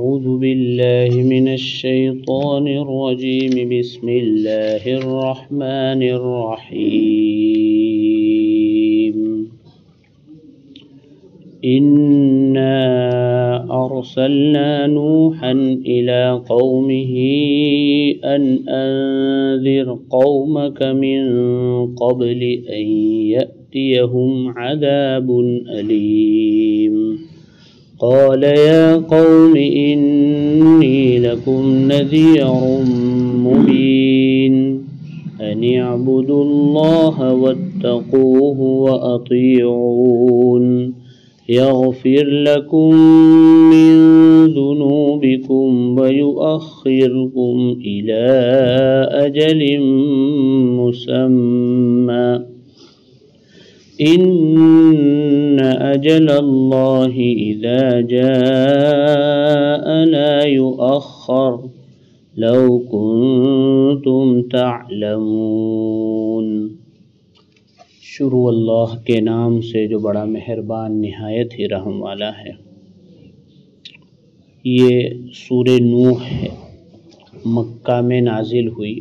أعوذ بالله من الشيطان الرجيم بسم الله الرحمن الرحيم إنا أرسلنا نوحا إلى قومه أن أنذر قومك من قبل أن يأتيهم عذاب أليم قال يا قوم إني لكم نذير مبين أن اعبدوا الله واتقوه وأطيعون يغفر لكم من ذنوبكم ويؤخركم إلى أجل مسمى إن أجل الله إذا جاء لا يؤخر لو كنتم تعلمون۔ شروع اللہ کے نام سے جو بڑا مہربان نہایت ہی رحم والا ہے۔ یہ سورہ نوح ہے، مکہ میں نازل ہوئی،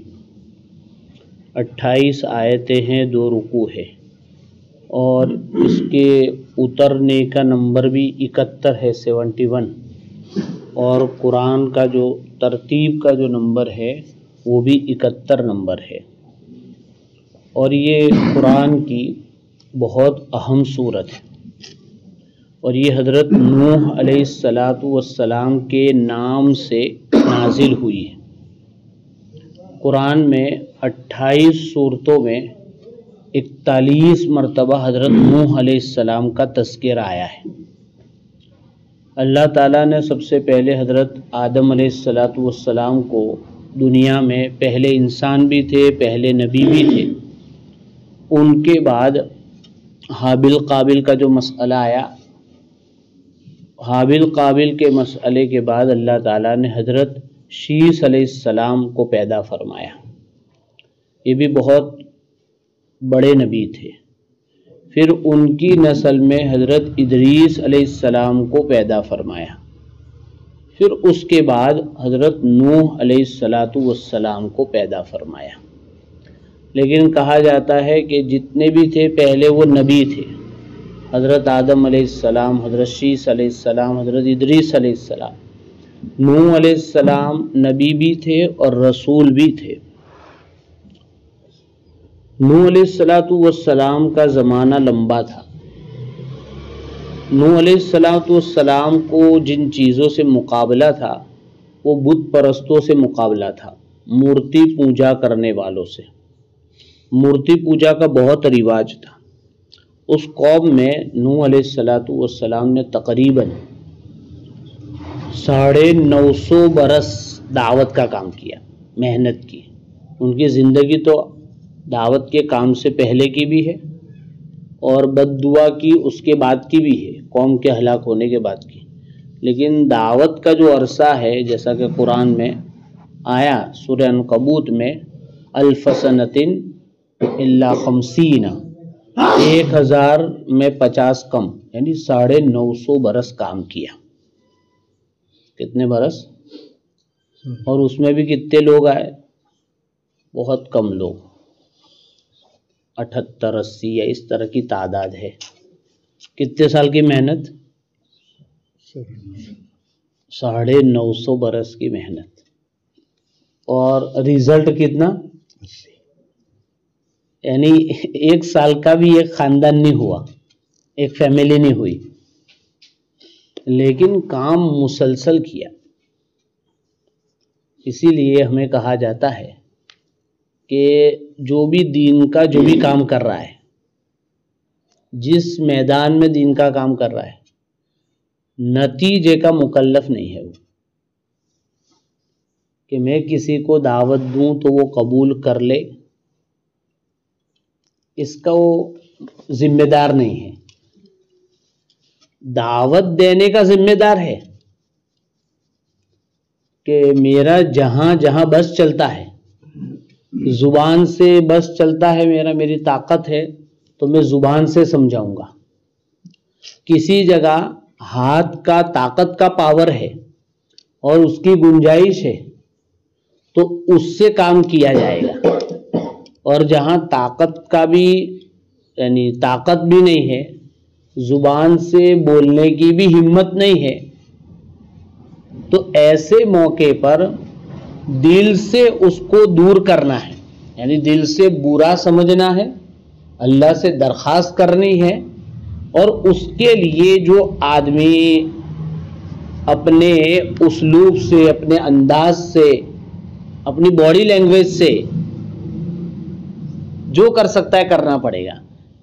28 آیتیں ہیں، 2 رکوع ہے، اور اس کے اترنے کا نمبر بھی 71 ہے، 71، اور قرآن کا جو ترتیب کا جو نمبر ہے وہ بھی 71 نمبر ہے، اور یہ قرآن کی بہت اہم سورت ہے، اور یہ حضرت نوح علیہ السلام کے نام سے نازل ہوئی ہے۔ قرآن میں 28 سورتوں میں 41 مرتبہ حضرت نوح علیہ السلام کا تذکرہ آیا ہے۔ اللہ تعالیٰ نے سب سے پہلے حضرت آدم علیہ السلام کو دنیا میں پہلے انسان بھی تھے، پہلے نبی بھی تھے، ان کے بعد حابل قابل کا جو مسئلہ آیا، حابل قابل کے مسئلے کے بعد اللہ تعالیٰ نے حضرت شیس علیہ السلام کو پیدا فرمایا۔ یہ بھی بہت بڑے نبی تھے۔ پھر ان کی نسل میں حضرت ادریس علیہ السلام کو پیدا فرمایا۔ پھر اس کے بعد حضرت نوح علیہ السلام کو پیدا فرمایا۔ لیکن کہا جاتا ہے کہ جتنے بھی تھے پہلے وہ نبی تھے، حضرت آدم علیہ السلام، حضرت شیس علیہ السلام، حضرت ادریس علیہ السلام۔ نوح علیہ السلام نبی بھی تھے اور رسول بھی تھے۔ نوح علیہ السلام کا زمانہ لمبا تھا۔ نوح علیہ السلام کو جن چیزوں سے مقابلہ تھا وہ بت پرستوں سے مقابلہ تھا، مورتی پوجا کرنے والوں سے۔ مورتی پوجا کا بہت رواج تھا اس قوم میں۔ نوح علیہ السلام نے تقریباً 950 برس دعوت کا کام کیا، محنت کی۔ ان کی زندگی تو دعوت کے کام سے پہلے کی بھی ہے اور بد دعا کی اس کے بعد کی بھی ہے، قوم کے ہلاک ہونے کے بعد کی، لیکن دعوت کا جو عرصہ ہے جیسا کہ قرآن میں آیا سورہ عنکبوت میں، 1000 سنۃ الا 50، 1000 میں 50 کم، یعنی 950 برس کام کیا۔ کتنے برس؟ اور اس میں بھی کتنے لوگ آئے؟ بہت کم لوگ، 78 80 یا اس طرح کی تعداد ہے۔ کتنے سال کی محنت؟ 950 برس کی محنت، اور رزلٹ کتنا؟ یعنی 1 سال کا بھی ایک خاندان نہیں ہوا، ایک فیملی نہیں ہوئی، لیکن کام مسلسل کیا۔ اسی لیے ہمیں کہا جاتا ہے کہ جو بھی دین کا جو بھی کام کر رہا ہے، جس میدان میں دین کا کام کر رہا ہے، نتیجے کا مکلف نہیں ہے وہ، کہ میں کسی کو دعوت دوں تو وہ قبول کر لے، اس کا وہ ذمہ دار نہیں ہے۔ دعوت دینے کا ذمہ دار ہے کہ میرا جہاں جہاں بس چلتا ہے، زبان سے بس چلتا ہے، میری طاقت ہے تو میں زبان سے سمجھاؤں گا۔ کسی جگہ ہاتھ کا طاقت کا پاور ہے اور اس کی گنجائش ہے تو اس سے کام کیا جائے گا، اور جہاں طاقت کا بھی یعنی طاقت بھی نہیں ہے، زبان سے بولنے کی بھی ہمت نہیں ہے، تو ایسے موقع پر دل سے اس کو دور کرنا ہے، یعنی دل سے برا سمجھنا ہے، اللہ سے درخواست کرنی ہے، اور اس کے لیے جو آدمی اپنے اسلوب سے، اپنے انداز سے، اپنی باڈی لینگویج سے جو کر سکتا ہے کرنا پڑے گا۔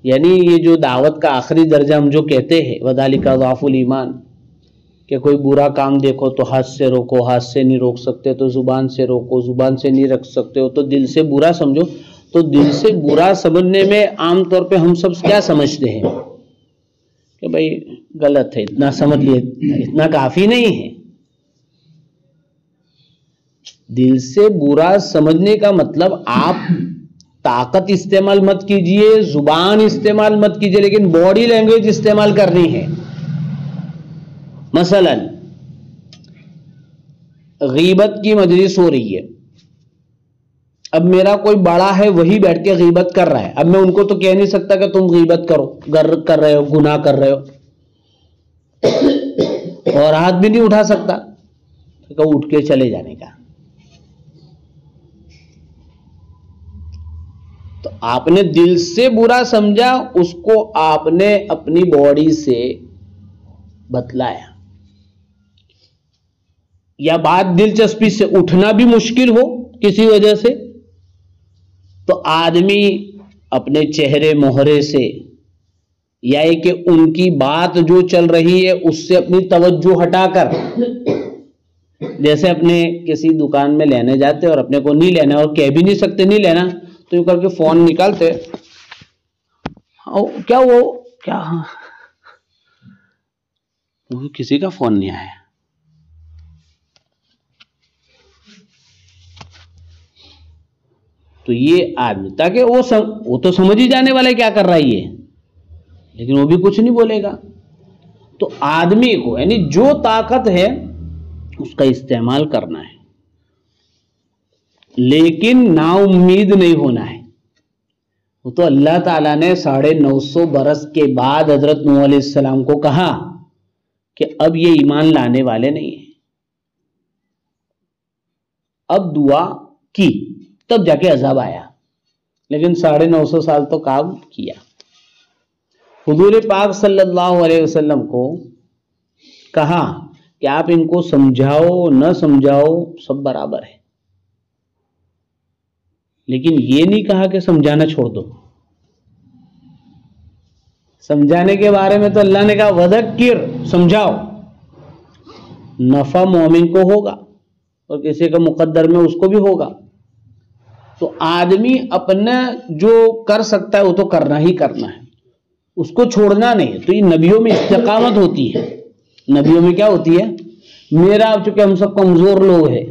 یعنی یہ جو دعوت کا آخری درجہ ہم جو کہتے ہیں وَذَلِكَ ضَعْفُ الْإِيمَانِ، کہ کوئی برا کام دیکھو تو ہاتھ سے روکو، ہاتھ سے نہیں روک سکتے تو زبان سے روکو، زبان سے نہیں رکھ سکتے ہو تو دل سے برا سمجھو۔ تو دل سے برا سمجھنے میں عام طور پہ ہم سب کیا سمجھتے ہیں کہ بھائی غلط ہے، اتنا سمجھ لیے، اتنا کافی نہیں ہے۔ دل سے برا سمجھنے کا مطلب آپ طاقت استعمال مت کیجئے، زبان استعمال مت کیجئے، لیکن باڈی لینگویج استعمال کرنی ہے۔ مثلا غیبت کی مجلس ہو رہی ہے، اب میرا کوئی بڑا ہے وہی بیٹھ کے غیبت کر رہا ہے، اب میں ان کو تو کہہ نہیں سکتا کہ تم غیبت کرو، کر رہے ہو، گناہ کر رہے ہو، اور ہاتھ بھی نہیں اٹھا سکتا، تو اٹھ کے چلے جانے کا۔ تو آپ نے دل سے برا سمجھا، اس کو آپ نے اپنی باڈی سے بتلایا، یا بات دلچسپی سے اٹھنا بھی مشکل ہو کسی وجہ سے، تو آدمی اپنے چہرے مہرے سے، یا کہ ان کی بات جو چل رہی ہے اس سے اپنی توجہ ہٹا کر، جیسے اپنے کسی دکان میں لینے جاتے اور اپنے کو نہیں لینا اور کہہ بھی نہیں سکتے نہیں لینا، تو یوں کر کے فون نکالتے، کیا وہ کیا کسی کا فون نہیں آیا، تو یہ آدمی تاکہ وہ تو سمجھ ہی جانے والے کیا کر رہا ہے یہ، لیکن وہ بھی کچھ نہیں بولے گا۔ تو آدمی کو یعنی جو طاقت ہے اس کا استعمال کرنا ہے، لیکن نا امید نہیں ہونا ہے۔ وہ تو اللہ تعالیٰ نے 950 برس کے بعد حضرت نوح علیہ السلام کو کہا کہ اب یہ ایمان لانے والے نہیں ہیں، اب دعا کی تب جا کے عذاب آیا، لیکن 950 سال تو کام کیا۔ حضور پاک صلی اللہ علیہ وسلم کو کہا کہ آپ ان کو سمجھاؤ نہ سمجھاؤ سب برابر ہے، لیکن یہ نہیں کہا کہ سمجھانا چھوڑ دو۔ سمجھانے کے بارے میں تو اللہ نے کہا وذکر، سمجھاؤ، نفع مومن کو ہوگا اور کسی کا مقدر میں اس کو بھی ہوگا۔ تو آدمی اپنا جو کر سکتا ہے وہ تو کرنا ہی کرنا ہے، اس کو چھوڑنا نہیں۔ تو یہ نبیوں میں استقامت ہوتی ہے۔ نبیوں میں کیا ہوتی ہے؟ میرا اب چونکہ ہم سب کمزور لوگ ہیں،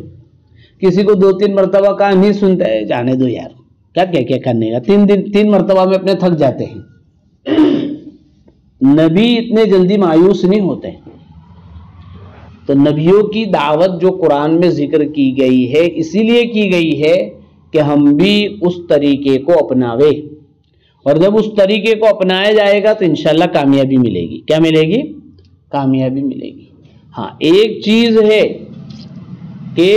کسی کو 2-3 مرتبہ کہا نہیں سنتا ہے، جانے دو یار، کیا کرنے کا، 3 مرتبہ میں اپنے تھک جاتے ہیں۔ نبی اتنے جلدی مایوس نہیں ہوتے۔ تو نبیوں کی دعوت جو قرآن میں ذکر کی گئی ہے اسی لیے کی گئی ہے کہ ہم بھی اس طریقے کو اپناوے، اور جب اس طریقے کو اپنایا جائے گا تو انشاءاللہ کامیابی ملے گی۔ کیا ملے گی؟ کامیابی ملے گی۔ ہاں ایک چیز ہے کہ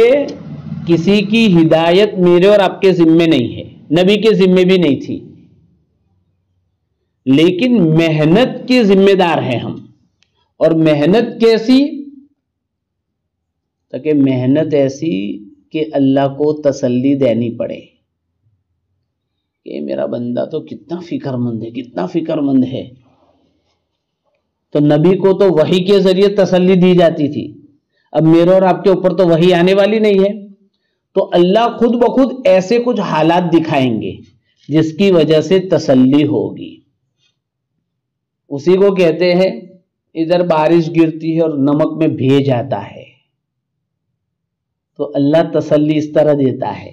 کسی کی ہدایت میرے اور آپ کے ذمے نہیں ہے، نبی کے ذمے بھی نہیں تھی، لیکن محنت کے ذمہ دار ہیں ہم۔ اور محنت کیسی؟ تاکہ محنت ایسی کہ اللہ کو تسلی دینی پڑے کہ میرا بندہ تو کتنا فکر مند ہے، کتنا فکر مند ہے۔ تو نبی کو تو وحی کے ذریعے تسلی دی جاتی تھی، اب میرے اور آپ کے اوپر تو وحی آنے والی نہیں ہے، تو اللہ خود بخود ایسے کچھ حالات دکھائیں گے جس کی وجہ سے تسلی ہوگی۔ اسی کو کہتے ہیں ادھر بارش گرتی ہے اور نمک میں بھیج آتا ہے، تو اللہ تسلی اس طرح دیتا ہے۔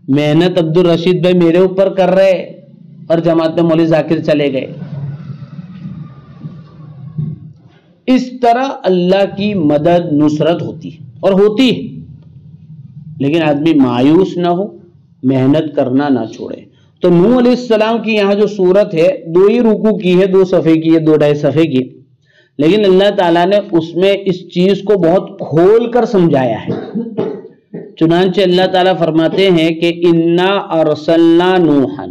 محنت عبد الرشید بھائی میرے اوپر کر رہے اور جماعت میں مولوی ذاکر چلے گئے، اس طرح اللہ کی مدد نصرت ہوتی ہے اور ہوتی ہے، لیکن آدمی مایوس نہ ہو، محنت کرنا نہ چھوڑے۔ تو نوح علیہ السلام کی یہاں جو صورت ہے 2 ہی رکوع کی ہے، 2 صفحے کی ہے، 2 ڈھائی صفحے کی، لیکن اللہ تعالیٰ نے اس میں اس چیز کو بہت کھول کر سمجھایا ہے۔ چنانچہ اللہ تعالیٰ فرماتے ہیں کہ انا ارسلنا نوحا،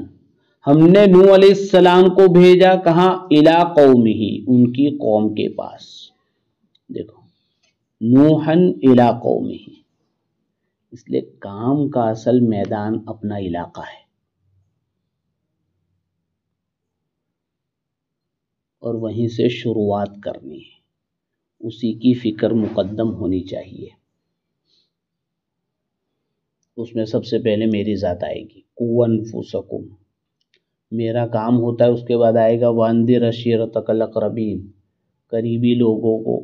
ہم نے نوح علیہ السلام کو بھیجا کہاں؟ الی قومہ، ان کی قوم کے پاس۔ دیکھو نوحا الی قومہ، اس لیے کام کا اصل میدان اپنا علاقہ ہے، اور وہیں سے شروعات کرنی ہے، اسی کی فکر مقدم ہونی چاہیے۔ اس میں سب سے پہلے میری ذات آئے گی، قُوْ أَنفُسَكُمْ، میرا کام ہوتا ہے، اس کے بعد آئے گا وَأَنذِرْ عَشِيرَتَكَ الْأَقْرَبِينَ، قریبی لوگوں کو،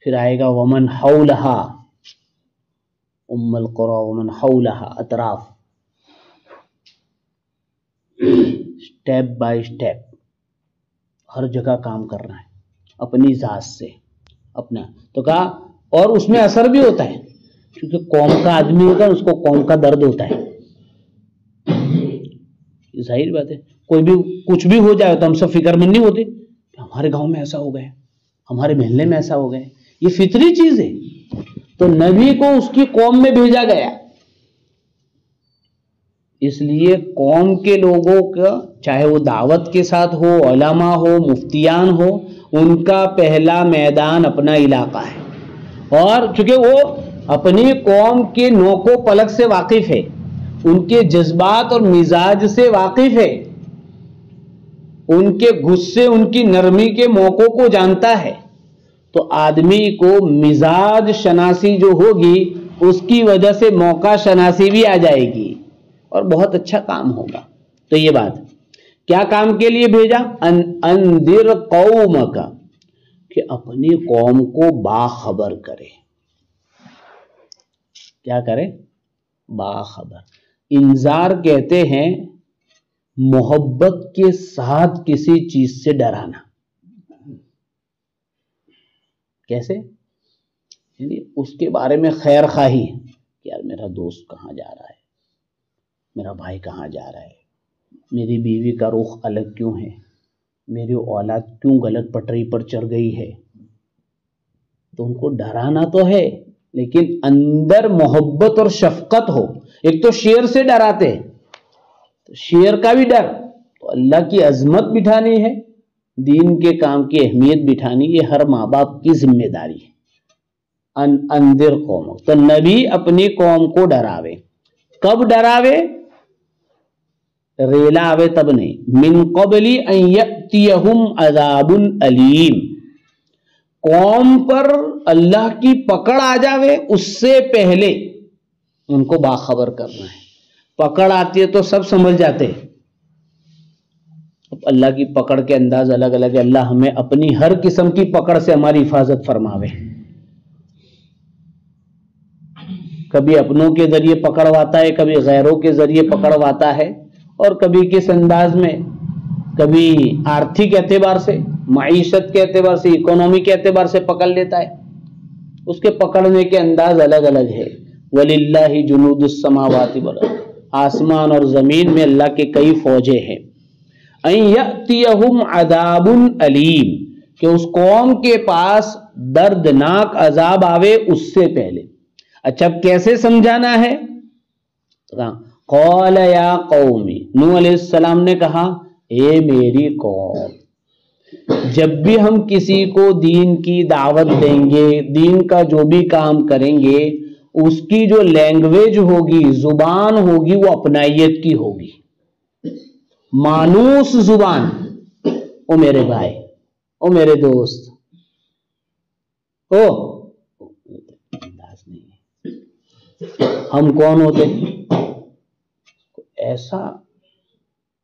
پھر آئے گا وَمَنْ حَوْلَهَا، ام القریٰ ومن حولها، اطراف، سٹیپ بائی سٹیپ ہر جگہ کام کرنا ہے اپنی ذات سے اپنا۔ تو کہا اور اس میں اثر بھی ہوتا ہے، کیونکہ قوم کا آدمی ہوتا ہے، اس کو قوم کا درد ہوتا ہے، یہ ظاہر بات ہے۔ کوئی بھی کچھ بھی ہو جائے تو ہم سب فکر مند نہیں ہوتے کہ ہمارے گاؤں میں ایسا ہو گیا، ہمارے محلے میں ایسا ہو گیا، یہ فطری چیز ہے۔ تو نبی کو اس کی قوم میں بھیجا گیا، اس لیے قوم کے لوگوں کا، چاہے وہ دعوت کے ساتھ ہو، علماء ہو، مفتیان ہو، ان کا پہلا میدان اپنا علاقہ ہے، اور چونکہ وہ اپنی قوم کے نوک و پلک سے واقف ہے، ان کے جذبات اور مزاج سے واقف ہے، ان کے غصے، ان کی نرمی کے موقعوں کو جانتا ہے، تو آدمی کو مزاج شناسی جو ہوگی اس کی وجہ سے موقع شناسی بھی آ جائے گی اور بہت اچھا کام ہوگا۔ تو یہ بات کیا کام کے لیے بھیجا؟ انذر قومک، کہ اپنی قوم کو باخبر کرے۔ کیا کرے؟ باخبر۔ انذار کہتے ہیں محبت کے ساتھ کسی چیز سے ڈرانا۔ کیسے؟ یعنی اس کے بارے میں خیر خواہی کہ یار میرا دوست کہاں جا رہا ہے، میرا بھائی کہاں جا رہا ہے، میری بیوی کا رخ الگ کیوں ہے، میری اولاد کیوں غلط پٹری پر چڑھ گئی ہے، تو ان کو ڈرانا تو ہے، لیکن اندر محبت اور شفقت ہو۔ ایک تو شیر سے ڈراتے، تو شیر کا بھی ڈر، تو اللہ کی عظمت بٹھانی ہے، دین کے کام کی اہمیت بٹھانی، یہ ہر ماں باپ کی ذمہ داری ہے۔ انذر قوم، تو نبی اپنی قوم کو ڈراوے۔ کب ڈراوے؟ ریلا آوے تب نہیں، من قبل ان یأتیہم عذاب علیم، قوم پر اللہ کی پکڑ آ جاوے اس سے پہلے ان کو باخبر کرنا ہے۔ پکڑ آتی ہے تو سب سمجھ جاتے ہیں، اللہ کی پکڑ کے انداز الگ الگ ہے۔ اللہ ہمیں اپنی ہر قسم کی پکڑ سے ہماری حفاظت فرماوے۔ کبھی اپنوں کے ذریعے پکڑواتا ہے، کبھی غیروں کے ذریعے پکڑواتا ہے، اور کبھی کس انداز میں، کبھی آرتھک اعتبار سے، معیشت کے اعتبار سے، اکانومی کے اعتبار سے پکڑ لیتا ہے۔ اس کے پکڑنے کے انداز الگ الگ ہے۔ وَلِلَّهِ جُنُودُ السَّمَاوَاتِ وَالْأَرْضِ، آسمان اور زمین میں اللہ کے کئی فوجیں ہیں۔ ان یأتیہم عذاب علیم، کہ اس قوم کے پاس دردناک عذاب آوے اس سے پہلے۔ اچھا اب کیسے سمجھانا ہے؟ قال یا قومی، نوح علیہ السلام نے کہا اے میری قوم۔ جب بھی ہم کسی کو دین کی دعوت دیں گے، دین کا جو بھی کام کریں گے، اس کی جو لینگویج ہوگی، زبان ہوگی، وہ اپنائیت کی ہوگی، مانوس زبان۔ او میرے بھائی، او میرے دوست، او انداز نہیں ہے۔ ہم کون ہوتے ہیں؟ ایسا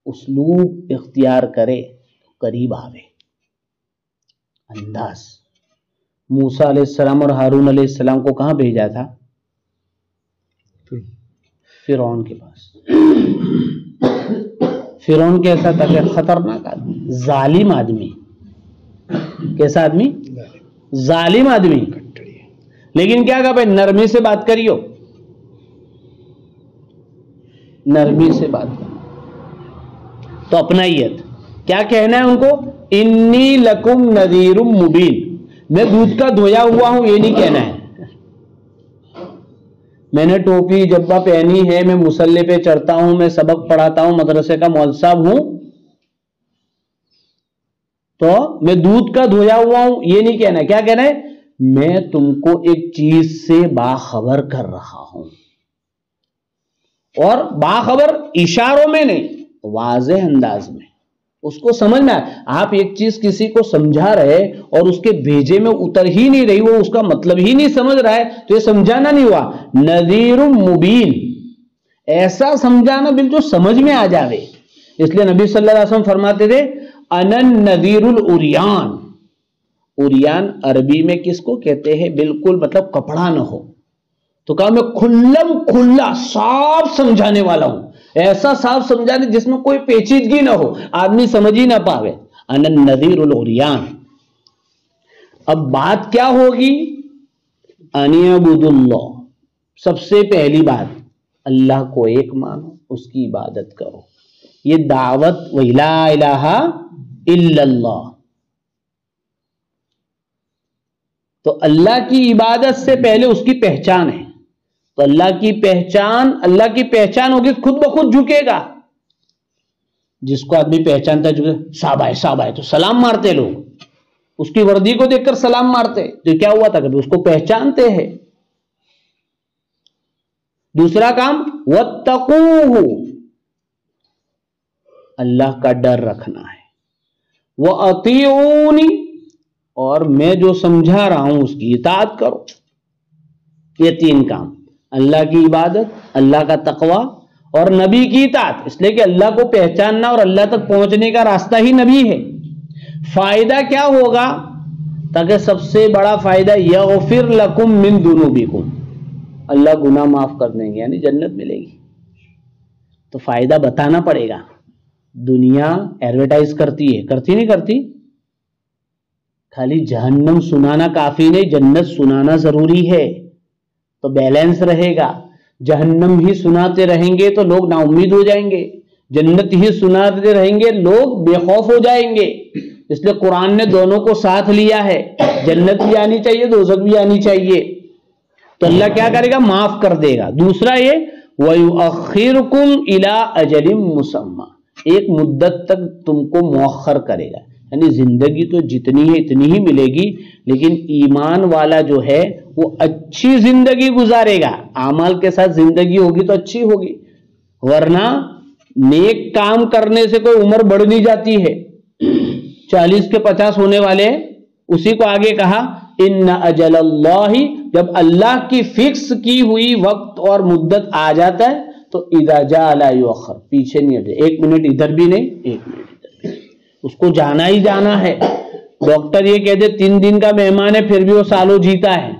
اسلوب اختیار کرے، قریب آوے انداز۔ موسیٰ علیہ السلام اور ہارون علیہ السلام کو کہاں بھیجا تھا؟ فرعون کے پاس۔ فرعون کیسا تھا؟ کہ خطرناک آدمی، ظالم آدمی، کیسا آدمی؟ ظالم آدمی. لیکن کیا کہا بھائی؟ نرمی سے بات کریو، نرمی سے بات کرو. تو اپنائیت کیا کہنا ہے ان کو؟ انی لکم نذیر مبین، میں دودھ کا دھویا ہوا ہوں یہ نہیں کہنا ہے. میں نے ٹوپی جبہ پہنی ہے، میں مصلی پہ چڑھتا ہوں، میں سبق پڑھاتا ہوں، مدرسے کا مول صاحب ہوں، تو میں دودھ کا دھویا ہوا ہوں یہ نہیں کہنا ہے. کیا کہنا ہے؟ میں تم کو ایک چیز سے باخبر کر رہا ہوں. اور باخبر اشاروں میں نہیں، واضح انداز میں اس کو سمجھ میں. آپ ایک چیز کسی کو سمجھا رہے اور اس کے بھیجے میں اتر ہی نہیں رہی، وہ اس کا مطلب ہی نہیں سمجھ رہا ہے، تو یہ سمجھانا نہیں ہوا. نذیر مبین، ایسا سمجھانا بل جو سمجھ میں آ جاوے. اس لیے نبی صلی اللہ علیہ وسلم فرماتے تھے انا النذیر الاریان. اریان عربی میں کس کو کہتے ہیں؟ بالکل مطلب کپڑا نہ ہو. تو کہا میں کھلم کھلا صاف سمجھانے والا ہوں، ایسا صاف سمجھانے جس میں کوئی پیچیدگی نہ ہو، آدمی سمجھ ہی نہ پاوے. انا النذیر الاریان. اب بات کیا ہوگی؟ ان اعبدوا اللہ. سب سے پہلی بات اللہ کو ایک مانو، اس کی عبادت کرو. یہ دعوت وَلَا إِلَٰهَ إِلَّا اللَّهِ. تو اللہ کی عبادت سے پہلے اس کی پہچان ہے. تو اللہ کی پہچان ہوگی، خود بخود جھکے گا. جس کو آدمی پہچانتا ہے صاحب آئے تو سلام مارتے لوگ، اس کی وردی کو دیکھ کر سلام مارتے. تو کیا ہوا تھا کہ اس کو پہچانتے ہیں. دوسرا کام وَاتَّقُوهُ، اللہ کا ڈر رکھنا ہے. وَأَطِيعُونِ، اور میں جو سمجھا رہا ہوں اس کی اطاعت کرو. یہ تین کام، اللہ کی عبادت، اللہ کا تقوی اور نبی کی اطاعت. اس لیے کہ اللہ کو پہچاننا اور اللہ تک پہنچنے کا راستہ ہی نبی ہے. فائدہ کیا ہوگا؟ تاکہ سب سے بڑا فائدہ یغفر لکم من ذنوبکم، اللہ گناہ معاف کر دیں گے، یعنی جنت ملے گی. تو فائدہ بتانا پڑے گا. دنیا ایڈورٹائز کرتی ہے، کرتی نہیں کرتی؟ خالی جہنم سنانا کافی نہیں، جنت سنانا ضروری ہے، تو بیلنس رہے گا. جہنم ہی سناتے رہیں گے تو لوگ نا امید ہو جائیں گے، جنت ہی سناتے رہیں گے لوگ بے خوف ہو جائیں گے. اس لیے قرآن نے دونوں کو ساتھ لیا ہے، جنت بھی آنی چاہیے، دوزخ بھی آنی چاہیے. تو اللہ کیا کرے گا؟ معاف کر دے گا. دوسرا یہ وَيُؤَخِّرُكُمْ إِلَىٰ أَجَلٍ مُّسَمًّى، ایک مدت تک تم کو مؤخر کرے گا. یعنی زندگی تو جتنی ہے اتنی ہی ملے گی، لیکن ایمان والا جو ہے وہ اچھی زندگی گزارے گا. اعمال کے ساتھ زندگی ہوگی تو اچھی ہوگی، ورنہ نیک کام کرنے سے کوئی عمر بڑھ نہیں جاتی ہے. 40 کے 50 ہونے والے، اسی کو آگے کہا ان اجل اللہ، جب اللہ کی فکس کی ہوئی وقت اور مدت آ جاتا ہے تو اذا جاء لا یؤخر، پیچھے نہیں ہٹے. 1 منٹ ادھر بھی نہیں، 1 منٹ ادھر بھی نہیں، اس کو جانا ہی جانا ہے. ڈاکٹر یہ کہتے 3 دن کا مہمان ہے پھر بھی وہ سالوں جیتا ہے،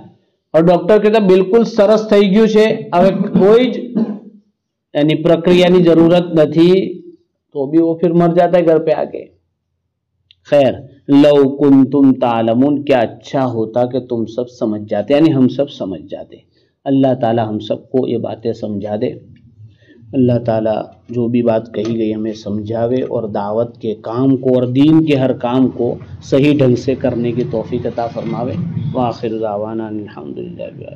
اور ڈاکٹر کہتا بالکل سرس થઈ ગયું છે، હવે کوئی یعنی પ્રક્રિયા ની જરૂરત નથી، تو بھی وہ پھر مر جاتا ہے گھر پہ آ کے. خیر لو کنتم تعلمون، کیا اچھا ہوتا کہ تم سب سمجھ جاتے، یعنی ہم سب سمجھ جاتے. اللہ تعالی ہم سب کو یہ باتیں سمجھا دے. اللہ تعالی جو بھی بات کہی گئی ہمیں سمجھاوے، اور دعوت کے کام کو اور دین کے ہر کام کو صحیح ڈھنگ سے کرنے کی توفیق عطا فرماوے. وآخر دعوانا الحمدللہ.